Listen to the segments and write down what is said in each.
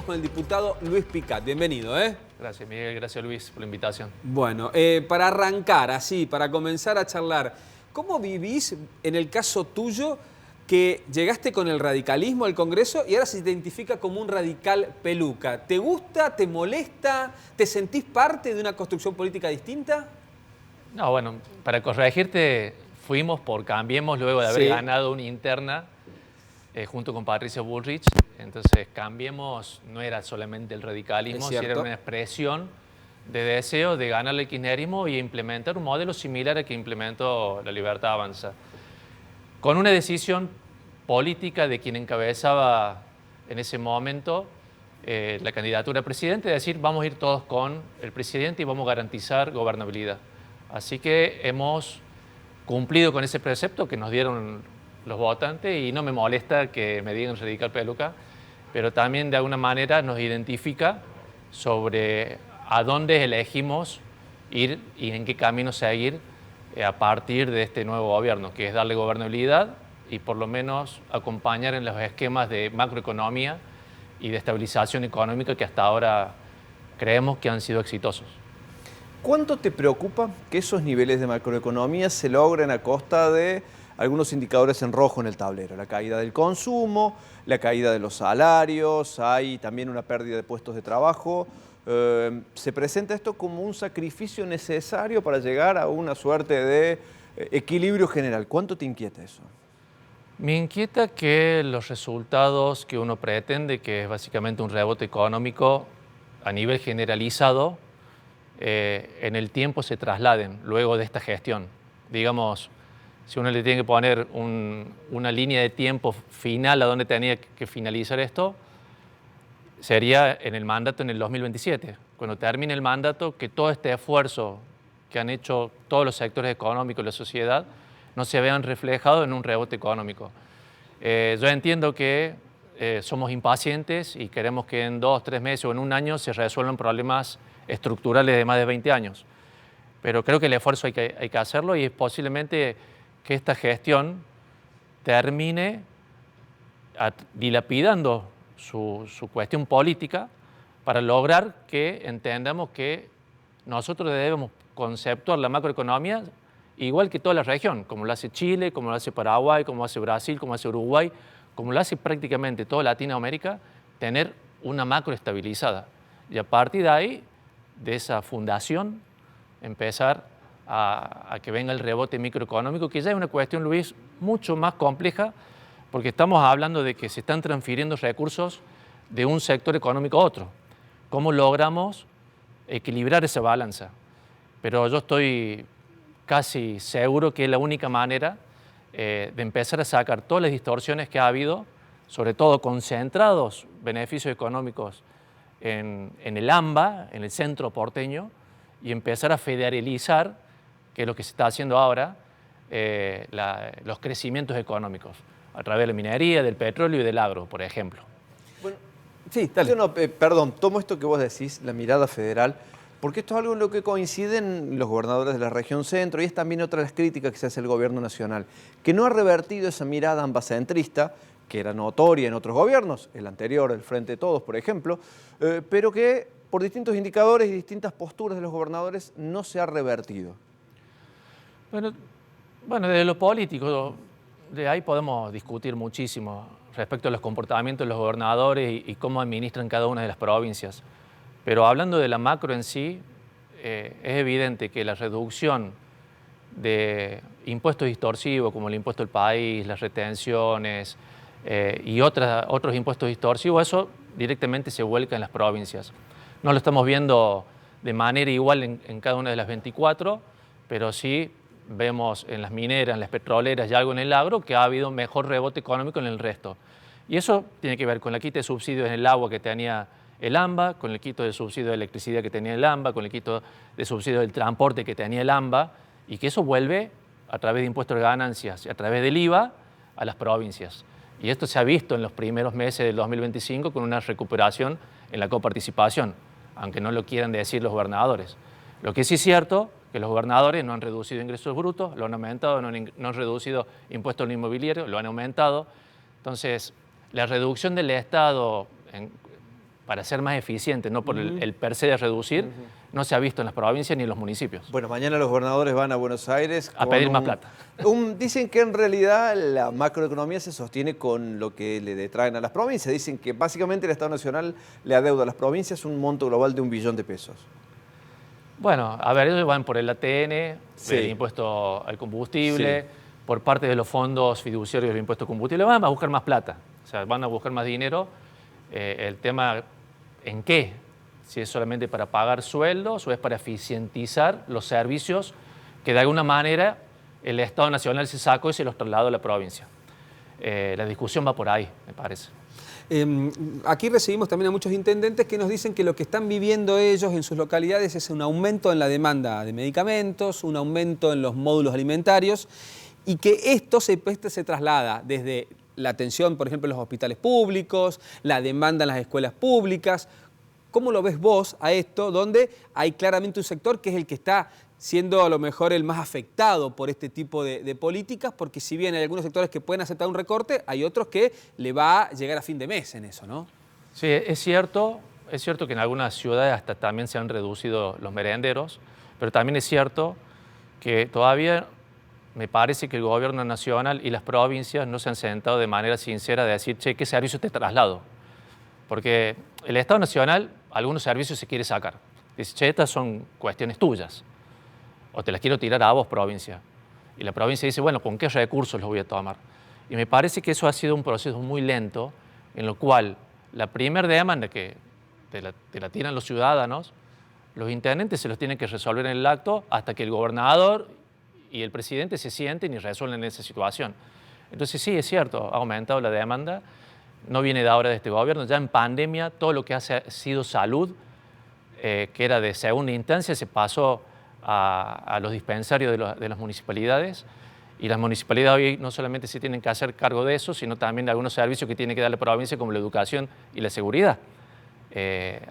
Estamos con el diputado Luis Picat. Bienvenido, ¿eh? Gracias, Miguel. Gracias, Luis, por la invitación. Bueno, para arrancar así, para comenzar a charlar, ¿cómo vivís en el caso tuyo que llegaste con el radicalismo al Congreso y ahora se identifica como un radical peluca? ¿Te gusta? ¿Te molesta? ¿Te sentís parte de una construcción política distinta? No, bueno, para corregirte, fuimos por Cambiemos luego de haber ganado una interna junto con Patricia Bullrich. Entonces, Cambiemos no era solamente el radicalismo, sino era una expresión de deseo de ganar el kirchnerismo y implementar un modelo similar al que implementó La Libertad Avanza. Con una decisión política de quien encabezaba en ese momento la candidatura a presidente, de decir, vamos a ir todos con el presidente y vamos a garantizar gobernabilidad. Así que hemos cumplido con ese precepto que nos dieron los votantes y no me molesta que me digan radical peluca, pero también de alguna manera nos identifica sobre a dónde elegimos ir y en qué camino seguir a partir de este nuevo gobierno, que es darle gobernabilidad y por lo menos acompañar en los esquemas de macroeconomía y de estabilización económica que hasta ahora creemos que han sido exitosos. ¿Cuánto te preocupa que esos niveles de macroeconomía se logren a costa de algunos indicadores en rojo en el tablero? La caída del consumo, la caída de los salarios, hay también una pérdida de puestos de trabajo. ¿Se presenta esto como un sacrificio necesario para llegar a una suerte de equilibrio general? ¿Cuánto te inquieta eso? Me inquieta que los resultados que uno pretende, que es básicamente un rebote económico a nivel generalizado, en el tiempo se trasladen luego de esta gestión. Digamos, si uno le tiene que poner una línea de tiempo final a donde tenía que finalizar esto, sería en el mandato en el 2027. Cuando termine el mandato, que todo este esfuerzo que han hecho todos los sectores económicos de la sociedad no se vean reflejados en un rebote económico. Yo entiendo que somos impacientes y queremos que en 2, 3 meses o en un año se resuelvan problemas estructurales de más de 20 años. Pero creo que el esfuerzo hay que hacerlo y es posiblemente que esta gestión termine dilapidando su cuestión política para lograr que entendamos que nosotros debemos conceptuar la macroeconomía igual que toda la región, como lo hace Chile, como lo hace Paraguay, como lo hace Brasil, como lo hace Uruguay, como lo hace prácticamente toda Latinoamérica, tener una macro estabilizada. Y a partir de ahí, de esa fundación, empezar a que venga el rebote microeconómico, que ya es una cuestión, Luis, mucho más compleja, porque estamos hablando de que se están transfiriendo recursos de un sector económico a otro. ¿Cómo logramos equilibrar esa balanza? Pero yo estoy casi seguro que es la única manera de empezar a sacar todas las distorsiones que ha habido, sobre todo concentrados beneficios económicos en el AMBA, en el centro porteño, y empezar a federalizar, que es lo que se está haciendo ahora, los crecimientos económicos, a través de la minería, del petróleo y del agro, por ejemplo. Bueno, sí, dale. Perdón, tomo esto que vos decís, la mirada federal, porque esto es algo en lo que coinciden los gobernadores de la región centro y es también otra de las críticas que se hace al gobierno nacional, que no ha revertido esa mirada ambacentrista, que era notoria en otros gobiernos, el anterior, el Frente de Todos, por ejemplo, pero que por distintos indicadores y distintas posturas de los gobernadores no se ha revertido. Bueno, desde lo político, de ahí podemos discutir muchísimo respecto a los comportamientos de los gobernadores y cómo administran cada una de las provincias. Pero hablando de la macro en sí, es evidente que la reducción de impuestos distorsivos como el impuesto al país, las retenciones y otros impuestos distorsivos, eso directamente se vuelca en las provincias. No lo estamos viendo de manera igual en cada una de las 24, pero sí vemos en las mineras, en las petroleras y algo en el agro que ha habido mejor rebote económico en el resto. Y eso tiene que ver con la quita de subsidios en el agua que tenía el AMBA, con el quito de subsidio de electricidad que tenía el AMBA, con el quito de subsidio del transporte que tenía el AMBA, y que eso vuelve a través de impuestos de ganancias y a través del IVA a las provincias. Y esto se ha visto en los primeros meses del 2025 con una recuperación en la coparticipación, aunque no lo quieran decir los gobernadores. Lo que sí es cierto que los gobernadores no han reducido ingresos brutos, lo han aumentado, no han reducido impuestos al inmobiliario, lo han aumentado. Entonces, la reducción del Estado para ser más eficiente, no por el per se de reducir, no se ha visto en las provincias ni en los municipios. Bueno, mañana los gobernadores van a Buenos Aires a pedir más plata. Dicen que en realidad la macroeconomía se sostiene con lo que le detraen a las provincias. Dicen que básicamente el Estado Nacional le adeuda a las provincias un monto global de 1 billón de pesos. Bueno, a ver, ellos van por el ATN, Sí. el impuesto al combustible, Sí. por parte de los fondos fiduciarios del impuesto al combustible, van a buscar más plata, o sea, van a buscar más dinero. El tema, ¿en qué? Si es solamente para pagar sueldos o es para eficientizar los servicios que de alguna manera el Estado Nacional se sacó y se los trasladó a la provincia. La discusión va por ahí, me parece. Aquí recibimos también a muchos intendentes que nos dicen que lo que están viviendo ellos en sus localidades es un aumento en la demanda de medicamentos, un aumento en los módulos alimentarios y que esto se traslada desde la atención, por ejemplo, en los hospitales públicos, la demanda en las escuelas públicas. ¿Cómo lo ves vos a esto, donde hay claramente un sector que es el que está siendo a lo mejor el más afectado por este tipo de políticas? Porque si bien hay algunos sectores que pueden aceptar un recorte, hay otros que le va a llegar a fin de mes en eso, ¿no? Sí, es cierto que en algunas ciudades hasta también se han reducido los merenderos, pero también es cierto que todavía me parece que el gobierno nacional y las provincias no se han sentado de manera sincera de decir, che, ¿qué servicio te traslado? Porque el Estado Nacional algunos servicios se quiere sacar. Dice, che, estas son cuestiones tuyas. O te las quiero tirar a vos, provincia. Y la provincia dice, bueno, ¿con qué recursos los voy a tomar? Y me parece que eso ha sido un proceso muy lento, en lo cual la primera demanda que te la tiran los ciudadanos, los intendentes se los tienen que resolver en el acto hasta que el gobernador y el presidente se sienten y resuelven esa situación. Entonces sí, es cierto, ha aumentado la demanda, no viene de ahora de este gobierno, ya en pandemia todo lo que ha sido salud, que era de segunda instancia, se pasó a los dispensarios de las municipalidades, y las municipalidades hoy no solamente se tienen que hacer cargo de eso, sino también de algunos servicios que tiene que dar la provincia, como la educación y la seguridad.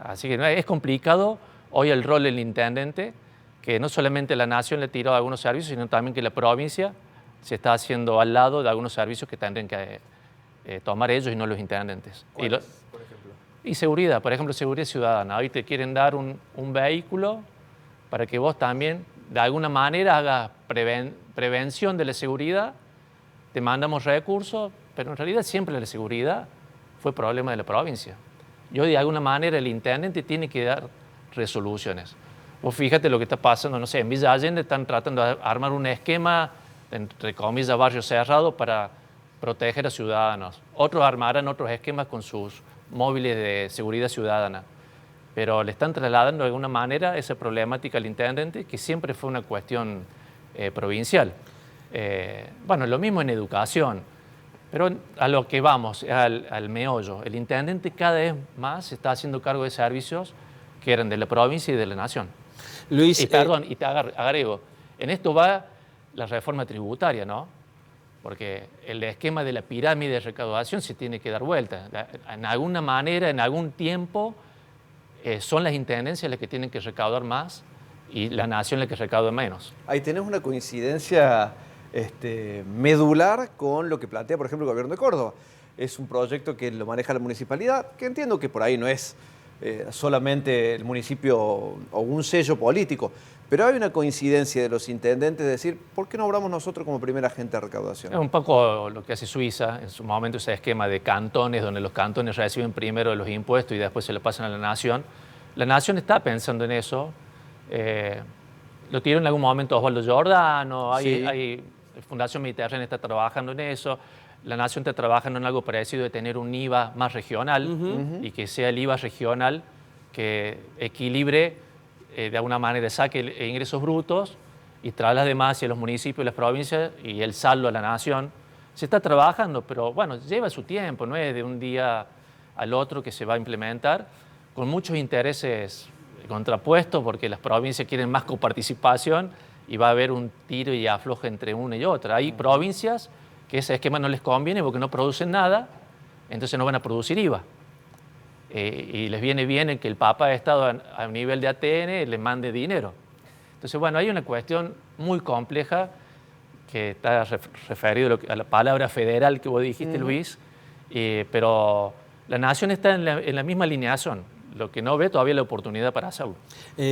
Así que es complicado hoy el rol del intendente, que no solamente la nación le tiró algunos servicios, sino también que la provincia se está haciendo al lado de algunos servicios que tendrían que tomar ellos y no los intendentes. ¿Cuáles, por ejemplo? Y seguridad, por ejemplo, seguridad ciudadana. Hoy te quieren dar un vehículo para que vos también, de alguna manera, hagas prevención de la seguridad, te mandamos recursos, pero en realidad siempre la seguridad fue problema de la provincia. Y hoy, de alguna manera, el intendente tiene que dar resoluciones. Vos fíjate lo que está pasando, no sé, en Villa Allende están tratando de armar un esquema, entre comillas, barrio cerrado para proteger a ciudadanos. Otros armarán otros esquemas con sus móviles de seguridad ciudadana. Pero le están trasladando de alguna manera esa problemática al intendente, que siempre fue una cuestión provincial. Bueno, lo mismo en educación, pero a lo que vamos, al meollo. El intendente cada vez más se está haciendo cargo de servicios que eran de la provincia y de la nación. Luis, y perdón, y te agrego, en esto va la reforma tributaria, ¿no? Porque el esquema de la pirámide de recaudación se tiene que dar vuelta. En alguna manera, en algún tiempo, son las intendencias las que tienen que recaudar más y la nación la que recauda menos. Ahí tenés una coincidencia medular con lo que plantea, por ejemplo, el gobierno de Córdoba. Es un proyecto que lo maneja la municipalidad, que entiendo que por ahí no es solamente el municipio o un sello político, pero hay una coincidencia de los intendentes de decir, ¿por qué no obramos nosotros como primer agente de recaudación? Es un poco lo que hace Suiza, en su momento ese esquema de cantones, donde los cantones reciben primero los impuestos y después se lo pasan a la nación. La nación está pensando en eso. Lo tiró en algún momento Osvaldo Giordano, Sí. Fundación Mediterránea está trabajando en eso. La nación está trabajando en algo parecido de tener un IVA más regional y que sea el IVA regional que equilibre, de alguna manera saque ingresos brutos y traslade más hacia los municipios y las provincias y el saldo a la nación. Se está trabajando, pero bueno, lleva su tiempo, no es de un día al otro que se va a implementar, con muchos intereses contrapuestos, porque las provincias quieren más coparticipación y va a haber un tiro y afloje entre una y otra. Hay provincias que ese esquema no les conviene porque no producen nada, entonces no van a producir IVA. Y les viene bien el que el Papa de Estado a nivel de ATN les mande dinero. Entonces, bueno, hay una cuestión muy compleja que está referido a la palabra federal que vos dijiste, Luis, pero La Nación está en la misma alineación, lo que no ve todavía la oportunidad para hacerlo.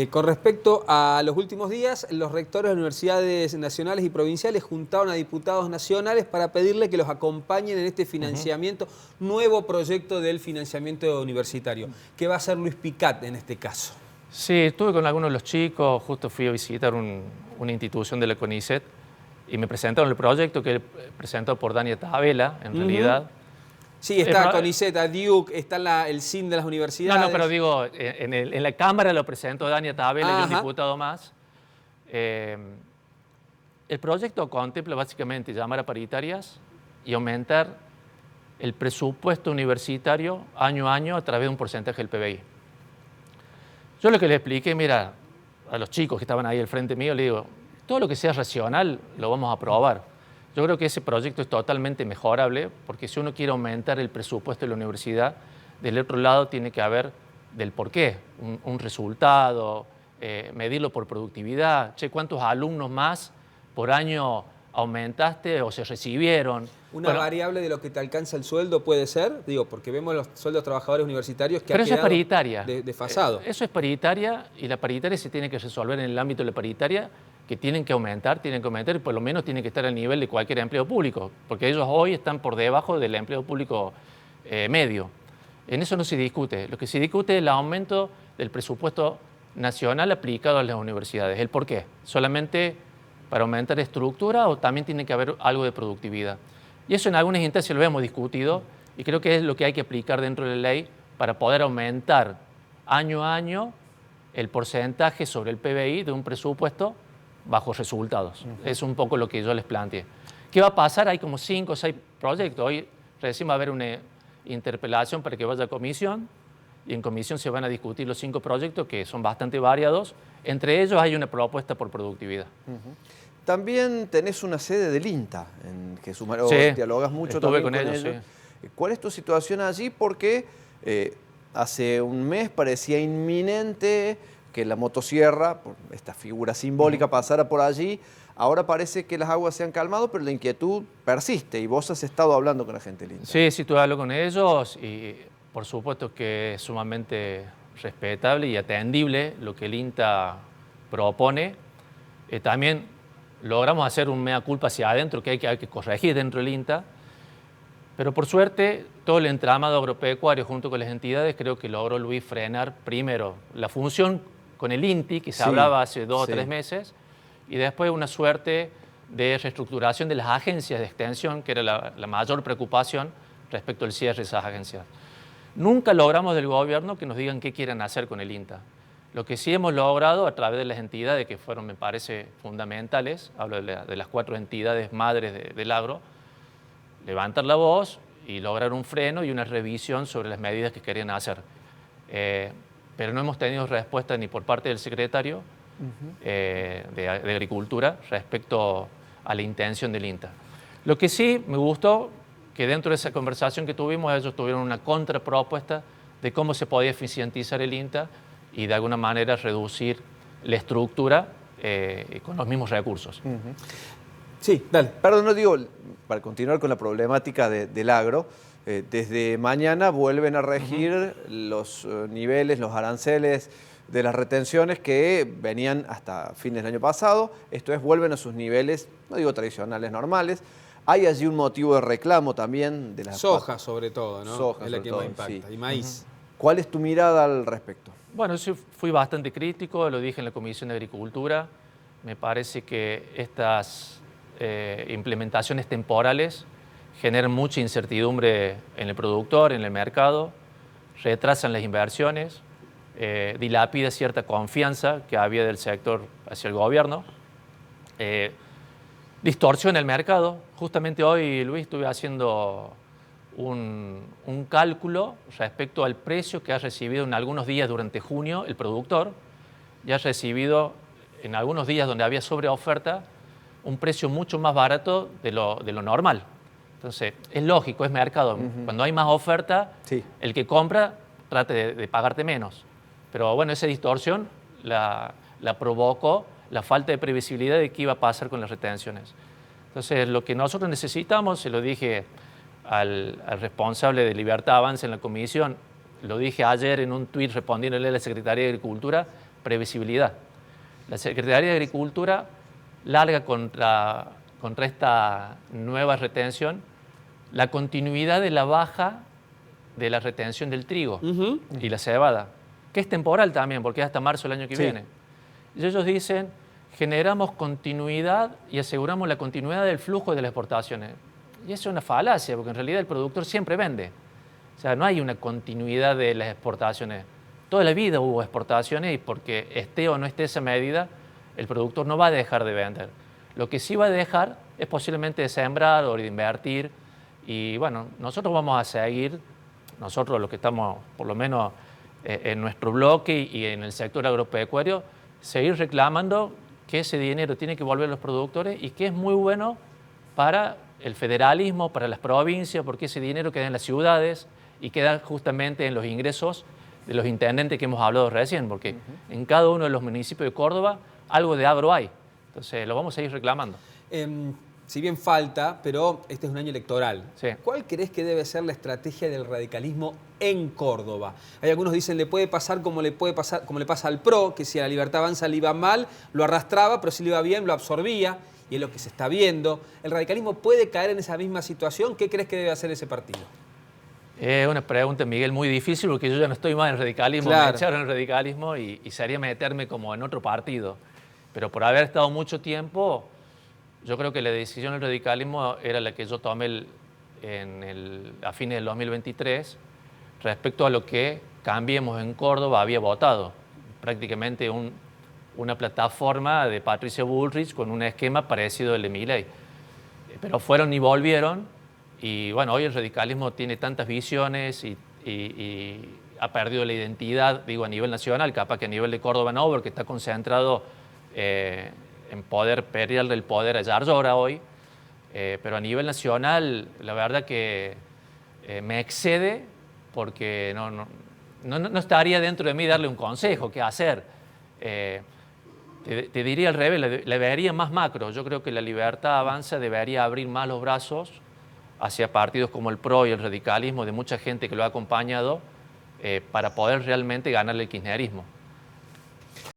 Con respecto a los últimos días, los rectores de universidades nacionales y provinciales juntaron a diputados nacionales para pedirle que los acompañen en este financiamiento, nuevo proyecto del financiamiento universitario. ¿Qué va a hacer Luis Picat en este caso? Sí, estuve con algunos de los chicos, justo fui a visitar una institución de la CONICET y me presentaron el proyecto que presentó por Dania Tabela, en realidad. Sí, está CONICET, Duke, está el CIN de las universidades. No, pero digo, en la Cámara lo presentó Dania Tabela y un diputado más. El proyecto contempla básicamente llamar a paritarias y aumentar el presupuesto universitario año a año a través de un porcentaje del PBI. Yo lo que le expliqué, mira, a los chicos que estaban ahí al frente mío, le digo, todo lo que sea racional lo vamos a aprobar. Yo creo que ese proyecto es totalmente mejorable, porque si uno quiere aumentar el presupuesto de la universidad, del otro lado tiene que haber del por qué, un resultado, medirlo por productividad, ¿cuántos alumnos más por año aumentaste o se recibieron? ¿Una variable de lo que te alcanza el sueldo puede ser? Digo, porque vemos los sueldos de trabajadores universitarios que pero han eso quedado es paritaria. Desfasado. Eso es paritaria y la paritaria se tiene que resolver en el ámbito de la paritaria, que tienen que aumentar y por lo menos tienen que estar al nivel de cualquier empleo público, porque ellos hoy están por debajo del empleo público medio. En eso no se discute. Lo que se discute es el aumento del presupuesto nacional aplicado a las universidades. ¿El por qué? ¿Solamente para aumentar estructura o también tiene que haber algo de productividad? Y eso en algunas instancias lo hemos discutido y creo que es lo que hay que aplicar dentro de la ley para poder aumentar año a año el porcentaje sobre el PBI de un presupuesto bajo resultados. Es un poco lo que yo les planteé. ¿Qué va a pasar? Hay como 5 o 6 proyectos. Hoy recién va a haber una interpelación para que vaya a comisión y en comisión se van a discutir los 5 proyectos que son bastante variados. Entre ellos hay una propuesta por productividad. También tenés una sede del INTA, en Jesús María, sí, dialogas mucho estuve también con ellos. Sí. ¿Cuál es tu situación allí? Porque hace un mes parecía inminente que la motosierra, por esta figura simbólica, pasara por allí. Ahora parece que las aguas se han calmado, pero la inquietud persiste y vos has estado hablando con la gente del INTA. Sí, sí, tuve hablo con ellos y por supuesto que es sumamente respetable y atendible lo que el INTA propone. También logramos hacer un mea culpa hacia adentro que hay que corregir dentro del INTA, pero por suerte todo el entramado agropecuario junto con las entidades creo que logró Luis frenar primero la función con el INTI, que se hablaba hace 2 o 3 meses, y después una suerte de reestructuración de las agencias de extensión, que era la mayor preocupación respecto al cierre de esas agencias. Nunca logramos del gobierno que nos digan qué quieren hacer con el INTA. Lo que sí hemos logrado a través de las entidades que fueron, me parece, fundamentales, hablo de las 4 entidades madres del agro, levantar la voz y lograr un freno y una revisión sobre las medidas que querían hacer. Pero no hemos tenido respuesta ni por parte del secretario de Agricultura respecto a la intención del INTA. Lo que sí me gustó, que dentro de esa conversación que tuvimos, ellos tuvieron una contrapropuesta de cómo se podía eficientizar el INTA y de alguna manera reducir la estructura con los mismos recursos. Sí, dale. Perdón, no digo, para continuar con la problemática del agro, desde mañana vuelven a regir los niveles, los aranceles de las retenciones que venían hasta fines del año pasado. Esto es, vuelven a sus niveles, no digo tradicionales, normales. Hay allí un motivo de reclamo también de la soja, sobre todo, ¿no? Soja, es la que más impacta. Sí. Y maíz. ¿Cuál es tu mirada al respecto? Bueno, yo fui bastante crítico, lo dije en la Comisión de Agricultura. Me parece que estas implementaciones temporales generan mucha incertidumbre en el productor, en el mercado, retrasan las inversiones, dilapida cierta confianza que había del sector hacia el gobierno, distorsiona el mercado. Justamente hoy, Luis, estuve haciendo un cálculo respecto al precio que ha recibido en algunos días durante junio el productor. Ya ha recibido en algunos días donde había sobreoferta un precio mucho más barato de lo normal. Entonces, es lógico, es mercado. Cuando hay más oferta, el que compra trata de pagarte menos. Pero bueno, esa distorsión la provocó la falta de previsibilidad de qué iba a pasar con las retenciones. Entonces, lo que nosotros necesitamos, se lo dije al responsable de Libertad Avanza en la comisión, lo dije ayer en un tuit respondiéndole a la Secretaría de Agricultura, previsibilidad. La Secretaría de Agricultura larga contra esta nueva retención la continuidad de la baja de la retención del trigo y la cebada, que es temporal también, porque es hasta marzo del año que viene. Y ellos dicen, generamos continuidad y aseguramos la continuidad del flujo de las exportaciones. Y eso es una falacia, porque en realidad el productor siempre vende. O sea, no hay una continuidad de las exportaciones. Toda la vida hubo exportaciones y porque esté o no esté esa medida, el productor no va a dejar de vender. Lo que sí va a dejar es posiblemente de sembrar o de invertir. Y bueno, nosotros vamos a seguir, nosotros los que estamos por lo menos en nuestro bloque y en el sector agropecuario, seguir reclamando que ese dinero tiene que volver a los productores y que es muy bueno para el federalismo, para las provincias, porque ese dinero queda en las ciudades y queda justamente en los ingresos de los intendentes que hemos hablado recién, porque en cada uno de los municipios de Córdoba algo de agro hay. Entonces lo vamos a ir reclamando. Si bien falta, pero este es un año electoral. Sí. ¿Cuál crees que debe ser la estrategia del radicalismo en Córdoba? Hay algunos dicen le puede pasar como le pasa al PRO, que si a la Libertad Avanza le iba mal, lo arrastraba, pero si le iba bien, lo absorbía, y es lo que se está viendo. ¿El radicalismo puede caer en esa misma situación? ¿Qué crees que debe hacer ese partido? Es una pregunta, Miguel, muy difícil porque yo ya no estoy más en el radicalismo, Claro. Me echaron en el radicalismo y sería meterme como en otro partido. Pero por haber estado mucho tiempo, yo creo que la decisión del radicalismo era la que yo tomé a fines del 2023 respecto a lo que Cambiemos en Córdoba había votado. Prácticamente una plataforma de Patricia Bullrich con un esquema parecido al de Milei. Pero fueron y volvieron. Y bueno, hoy el radicalismo tiene tantas visiones y ha perdido la identidad, digo, a nivel nacional, capaz que a nivel de Córdoba no, porque está concentrado en poder pelearle el poder a Yarlora hoy. Pero a nivel nacional, la verdad que me excede porque no estaría dentro de mí darle un consejo, qué hacer. Te diría al revés, la vería más macro. Yo creo que la Libertad Avanza debería abrir más los brazos hacia partidos como el PRO y el radicalismo de mucha gente que lo ha acompañado para poder realmente ganarle el kirchnerismo.